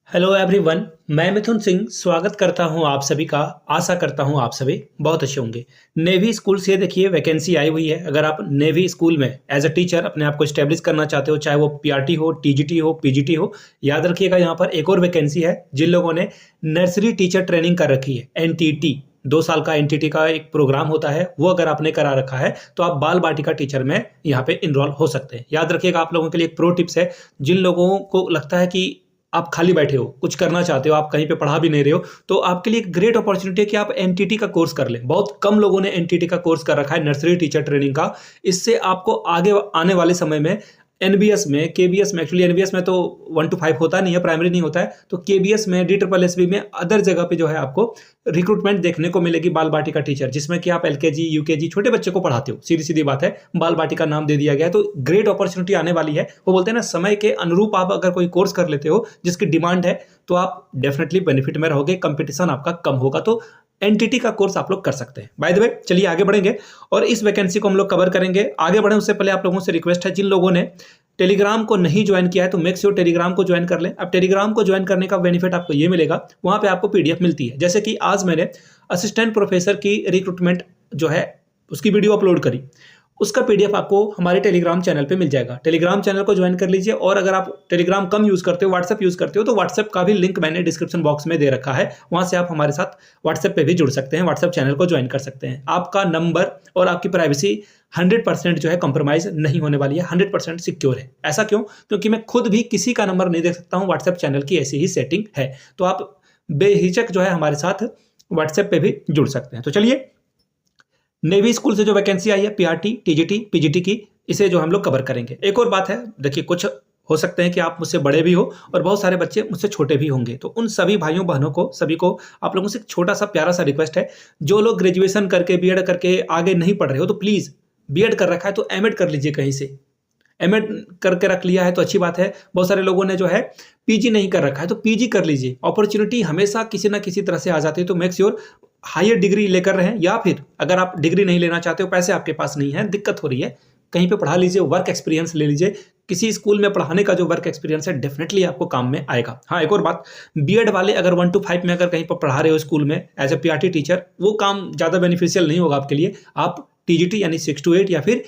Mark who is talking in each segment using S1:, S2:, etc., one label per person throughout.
S1: Hello everyone. मैं मिथुन सिंह स्वागत करता हूं आप सभी का। आशा करता हूं आप सभी बहुत अच्छे होंगे। नेवी स्कूल से देखिए वैकेंसी आई हुई है। अगर आप नेवी स्कूल में एज अ टीचर अपने आप को स्टैब्लिश करना चाहते हो, चाहे वो पीआरटी हो, टीजीटी हो, पीजीटी हो, याद रखिएगा यहाँ पर एक और वैकेंसी है। जिन लोगों ने नर्सरी टीचर ट्रेनिंग कर रखी है, एनटीटी 2 साल का एनटीटी का एक प्रोग्राम होता है, वो अगर आपने करा रखा है तो आप बाल बाटिका टीचर में यहाँ पे इनरोल हो सकते हैं। याद रखिएगा, आप लोगों के लिए एक प्रो टिप्स है। जिन लोगों को लगता है कि आप खाली बैठे हो, कुछ करना चाहते हो, आप कहीं पे पढ़ा भी नहीं रहे हो, तो आपके लिए एक ग्रेट अपॉर्चुनिटी है कि आप एनटीटी का कोर्स कर लें। बहुत कम लोगों ने एनटीटी का कोर्स कर रखा है, नर्सरी टीचर ट्रेनिंग का। इससे आपको आगे आने वाले समय में एनबीएस में, केबीएस में, एक्चुअली एनबीएस में तो 1 to 5 होता नहीं है, प्राइमरी नहीं होता है, तो केबीएस में, DSSB में, अदर जगह पे जो है आपको रिक्रूटमेंट देखने को मिलेगी बाल बाटिका टीचर, जिसमें कि आप एलकेजी, यूकेजी, छोटे बच्चे को पढ़ाते हो। सीधी सीधी बात है, बाल बाटिका नाम दे दिया गया है, तो ग्रेट अपॉर्चुनिटी आने वाली है। वो बोलते हैं ना, समय के अनुरूप आप अगर कोई कोर्स कर लेते हो जिसकी डिमांड है, तो आप डेफिनेटली बेनिफिट में रहोगे, कंपटीशन आपका कम होगा। तो एनटीटी का कोर्स आप लोग कर सकते हैं। बाय द वे, चलिए आगे बढ़ेंगे और इस वैकेंसी को हम लोग कवर करेंगे। आगे बढ़े उससे पहले आप लोगों से रिक्वेस्ट है, जिन लोगों ने टेलीग्राम को नहीं ज्वाइन किया है तो मेक श्योर टेलीग्राम को ज्वाइन कर लें। अब टेलीग्राम को ज्वाइन करने का बेनिफिट आपको ये मिलेगा, वहां पे आपको पीडीएफ मिलती है। जैसे कि आज मैंने असिस्टेंट प्रोफेसर की रिक्रूटमेंट जो है उसकी वीडियो अपलोड करी, उसका पीडीएफ आपको हमारे टेलीग्राम चैनल पे मिल जाएगा। टेलीग्राम चैनल को ज्वाइन कर लीजिए। और अगर आप टेलीग्राम कम यूज करते हो, व्हाट्सएप यूज करते हो, तो व्हाट्सएप का भी लिंक मैंने डिस्क्रिप्शन बॉक्स में दे रखा है, वहां से आप हमारे साथ व्हाट्सएप पे भी जुड़ सकते हैं, व्हाट्सएप चैनल को ज्वाइन कर सकते हैं। आपका नंबर और आपकी प्राइवेसी 100% जो है कंप्रोमाइज नहीं होने वाली है, 100% सिक्योर है। ऐसा क्यों? क्योंकि मैं खुद भी किसी का नंबर नहीं देख सकता हूं, व्हाट्सएप चैनल की ऐसी ही सेटिंग है। तो आप बेहिचक जो है हमारे साथ व्हाट्सएप पे भी जुड़ सकते हैं। तो चलिए, नेवी स्कूल से जो वैकेंसी आई है पीआरटी, टीजीटी, पीजीटी की, इसे जो हम लोग कवर करेंगे। एक और बात है, देखिए कुछ हो सकते हैं कि आप मुझसे बड़े भी हो और बहुत सारे बच्चे मुझसे छोटे भी होंगे, तो उन सभी भाइयों बहनों को, सभी को आप लोगों से एक छोटा सा प्यारा सा रिक्वेस्ट है। जो लोग ग्रेजुएशन करके, बीएड करके आगे नहीं पढ़ रहे हो, तो प्लीज, बीएड कर रखा है तो एमएड कर लीजिए कहीं से। एमएड करके रख लिया है तो अच्छी बात है। बहुत सारे लोगों ने जो है पीजी नहीं कर रखा है तो पीजी कर लीजिए। अपॉर्चुनिटी हमेशा किसी ना किसी तरह से आ जाती है, तो मेक श्योर हायर डिग्री लेकर रहें। या फिर अगर आप डिग्री नहीं लेना चाहते हो, पैसे आपके पास नहीं है, दिक्कत हो रही है, कहीं पे पढ़ा लीजिए, वर्क एक्सपीरियंस ले लीजिए। किसी स्कूल में पढ़ाने का जो वर्क एक्सपीरियंस है डेफिनेटली आपको काम में आएगा। हाँ, एक और बात, बीएड वाले अगर 1 to 5 में अगर कहीं पर पढ़ा रहे हो स्कूल में एज ए पीआरटी टीचर, वो काम ज़्यादा बेनिफिशियल नहीं होगा आपके लिए। आप टीजीटी यानी 6 to 8 या फिर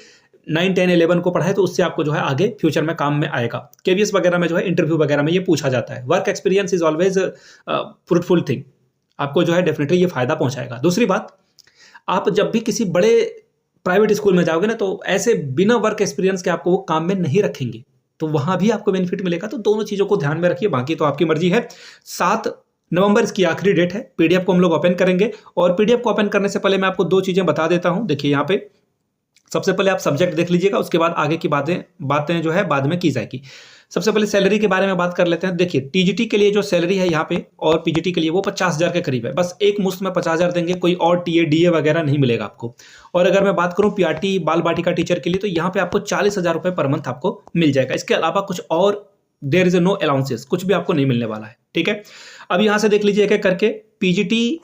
S1: 9, 10, 11 को पढ़ाए, तो उससे आपको जो है आगे फ्यूचर में काम में आएगा। केवीएस वगैरह में जो है, इंटरव्यू वगैरह में ये पूछा जाता है। Work experience is always fruitful thing, आपको जो है डेफिनेटली ये फायदा पहुंचाएगा। दूसरी बात, आप जब भी किसी बड़े प्राइवेट स्कूल में जाओगे ना, तो ऐसे बिना वर्क एक्सपीरियंस के आपको वो काम में नहीं रखेंगे, तो वहां भी आपको बेनिफिट मिलेगा। तो दोनों चीजों को ध्यान में रखिए, बाकी तो आपकी मर्जी है। 7 नवंबर इसकी आखिरी डेट है। पीडीएफ को हम लोग ओपन करेंगे और पीडीएफ को ओपन करने से पहले मैं आपको 2 चीजें बता देता हूं। देखिए यहाँ पे सबसे पहले आप सब्जेक्ट देख लीजिएगा, उसके बाद आगे की बातें जो है बाद में की जाएगी। सबसे पहले सैलरी के बारे में बात कर लेते हैं। देखिए, टीजीटी के लिए जो सैलरी है यहाँ पे और पीजीटी के लिए, वो 50,000 के करीब है। बस एक मुश्त में 50,000 देंगे, कोई और टीए डीए वगैरह नहीं मिलेगा आपको। और अगर मैं बात करूँ पीआरटी बाल बाटिका टीचर के लिए, तो यहाँ पे आपको 40,000 रुपये पर मंथ आपको मिल जाएगा। इसके अलावा कुछ और देयर इज नो अलाउंसेस, कुछ भी आपको नहीं मिलने वाला है। ठीक है, अब यहाँ से देख लीजिए एक एक करके। पीजीटी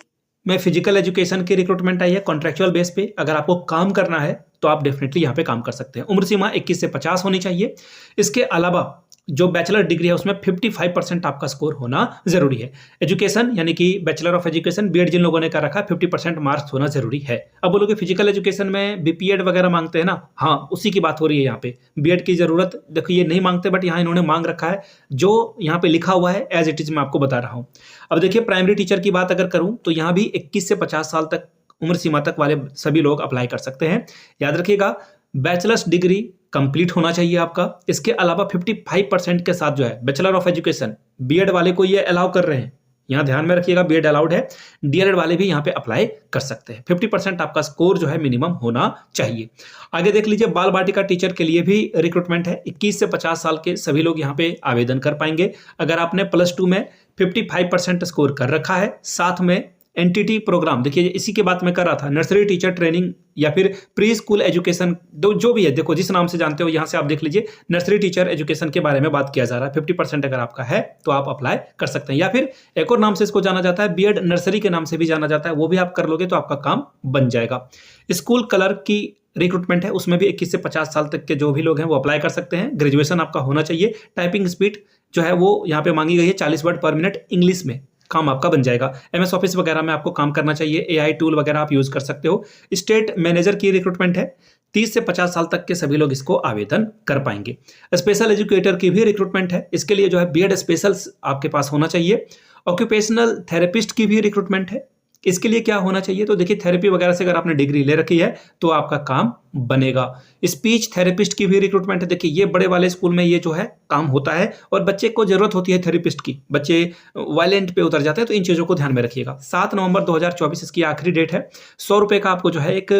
S1: में फिजिकल एजुकेशन की रिक्रूटमेंट आई है कॉन्ट्रेक्चुअल बेस पे। अगर आपको काम करना है तो आप डेफिनेटली यहाँ पे काम कर सकते हैं। उम्र सीमा 21 से 50 होनी चाहिए। इसके अलावा जो बैचलर डिग्री है उसमें 55% आपका स्कोर होना जरूरी है। एजुकेशन यानी कि बैचलर ऑफ एजुकेशन, बीएड जिन लोगों ने कर रखा है, 50% मार्क्स होना जरूरी है। अब बोलोगे फिजिकल एजुकेशन में बीपीएड वगैरह मांगते हैं ना, हाँ उसी की बात हो रही है यहाँ पे। बीएड की जरूरत देखो ये नहीं मांगते, बट यहाँ इन्होंने मांग रखा है, जो यहाँ पे लिखा हुआ है एज इट इज मैं आपको बता रहा हूँ। अब देखिए, प्राइमरी टीचर की बात अगर करूँ तो यहाँ भी 21 से 50 साल तक उम्र सीमा तक वाले सभी लोग अप्लाई कर सकते हैं। याद रखिएगा, बैचलर्स डिग्री कंप्लीट होना चाहिए आपका। इसके अलावा 55% के साथ जो है बैचलर ऑफ एजुकेशन, बीएड वाले को ये अलाउ कर रहे हैं, यहाँ ध्यान में रखिएगा, बीएड अलाउड है। डीएलएड वाले भी यहाँ पे अप्लाई कर सकते हैं। 50% आपका स्कोर जो है मिनिमम होना चाहिए। आगे देख लीजिए, बाल बाटिका टीचर के लिए भी रिक्रूटमेंट है। 21 से 50 साल के सभी लोग यहाँ पे आवेदन कर पाएंगे। अगर आपने +2 में 55% स्कोर कर रखा है, साथ में एनटीटी प्रोग्राम, देखिए इसी के बात में कर रहा था, नर्सरी टीचर ट्रेनिंग या फिर प्री स्कूल एजुकेशन, जो भी है, देखो जिस नाम से जानते हो, यहाँ से आप देख लीजिए, नर्सरी टीचर एजुकेशन के बारे में बात किया जा रहा है। 50% अगर आपका है तो आप अप्लाई कर सकते हैं। या फिर एक और नाम से इसको जाना जाता है, बीएड नर्सरी के नाम से भी जाना जाता है, वो भी आप कर लोगे तो आपका काम बन जाएगा। स्कूल कलर की रिक्रूटमेंट है, उसमें भी 21 से 50 साल तक के जो भी लोग हैं वो अप्लाई कर सकते हैं। ग्रेजुएशन आपका होना चाहिए। टाइपिंग स्पीड जो है वो यहाँ पे मांगी गई है 40 वर्ड पर मिनट इंग्लिश में, काम आपका बन जाएगा। एमएस ऑफिस वगैरह में आपको काम करना चाहिए, एआई टूल वगैरह आप यूज कर सकते हो। स्टेट मैनेजर की रिक्रूटमेंट है, 30 से 50 साल तक के सभी लोग इसको आवेदन कर पाएंगे। स्पेशल एजुकेटर की भी रिक्रूटमेंट है, इसके लिए जो है बीएड स्पेशल्स आपके पास होना चाहिए। ऑक्यूपेशनल थेरेपिस्ट की भी रिक्रूटमेंट है, इसके लिए क्या होना चाहिए, तो देखिए थेरेपी वगैरह से अगर आपने डिग्री ले रखी है तो आपका काम बनेगा। स्पीच थेरेपिस्ट की भी रिक्रूटमेंट है, देखिए ये बड़े वाले स्कूल में ये जो है काम होता है और बच्चे को जरूरत होती है थेरेपिस्ट की, बच्चे वायलेंट पे उतर जाते हैं, तो इन चीजों को ध्यान में रखिएगा। 7 नवंबर 2024 इसकी आखिरी डेट है। 100 रुपए का आपको जो है एक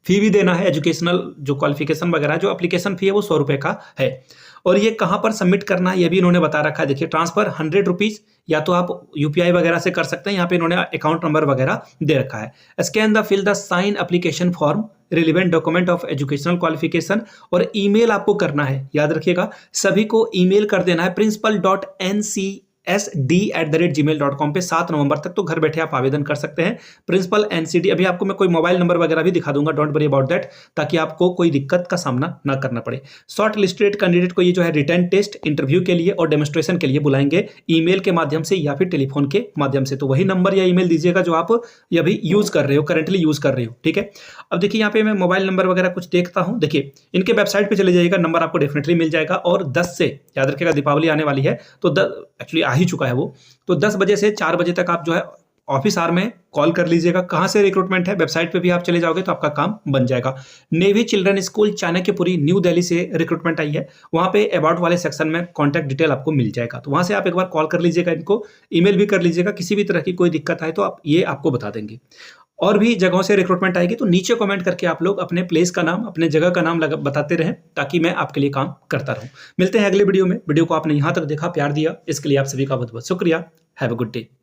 S1: फी भी देना है। एजुकेशनल जो क्वालिफिकेशन वगैरह जो एप्लीकेशन फी है वो 100 रुपए का है। और ये कहां पर सबमिट करना है ये भी इन्होंने बता रखा है। देखिए ट्रांसफर 100 रुपीज, या तो आप यूपीआई वगैरह से कर सकते हैं, यहाँ पे इन्होंने अकाउंट नंबर वगैरह दे रखा है। Scan the fill the sign application form relevant document of educational qualification, और ईमेल आपको करना है, याद रखिएगा सभी को ईमेल कर देना है principal.ncsd@gmail.com पे 7 नवंबर तक। तो घर बैठे आप आवेदन कर सकते हैं। प्रिंसिपल एनसीडी, अभी आपको मैं कोई मोबाइल नंबर वगैरह भी दिखा दूंगा, डोंट वरी अबाउट दैट, ताकि आपको कोई दिक्कत का सामना ना करना पड़े। शॉर्ट लिस्टेड कैंडिडेट को ये जो है रिटर्न टेस्ट, इंटरव्यू के लिए और डेमोन्स्ट्रेशन के लिए बुलाएंगे, ईमेल के माध्यम से या फिर टेलीफोन के माध्यम से। तो वही नंबर या ईमेल दीजिएगा जो आप अभी यूज कर रहे हो, करंटली यूज कर रहे हो, ठीक है। अब देखिए यहाँ पे मैं मोबाइल नंबर वगैरह कुछ देखता हूँ, देखिए इनके वेबसाइट पे चले जाइएगा, नंबर आपको डेफिनेटली मिल जाएगा। और 10 से, याद रखिएगा दीपावली आने वाली है तो एक्चुअली आ ही चुका है वो, तो 10 बजे से 4 बजे तक आप जो है ऑफिस आवर में कॉल कर लीजिएगा। कहां से रिक्रूटमेंट है, वेबसाइट पे भी आप चले जाओगे तो आपका काम बन जाएगा। Navy children school Chanakyapuri new Delhi से रिक्रूटमेंट आई है, वहां पे अबाउट वाले सेक्शन में कॉन्टैक्ट डिटेल आपको मिल जाएगा, तो वहां से आप एक बार कॉल कर लीजिएगा, इनको ईमेल भी कर लीजिएगा। किसी भी तरह की कोई दिक्कत आए तो आप ये आपको बता देंगे। और भी जगहों से रिक्रूटमेंट आएगी तो नीचे कमेंट करके आप लोग अपने प्लेस का नाम, अपने जगह का नाम बताते रहें, ताकि मैं आपके लिए काम करता रहूं। मिलते हैं अगले वीडियो में। वीडियो को आपने यहां तक देखा, प्यार दिया, इसके लिए आप सभी का बहुत बहुत शुक्रिया। Have a good day.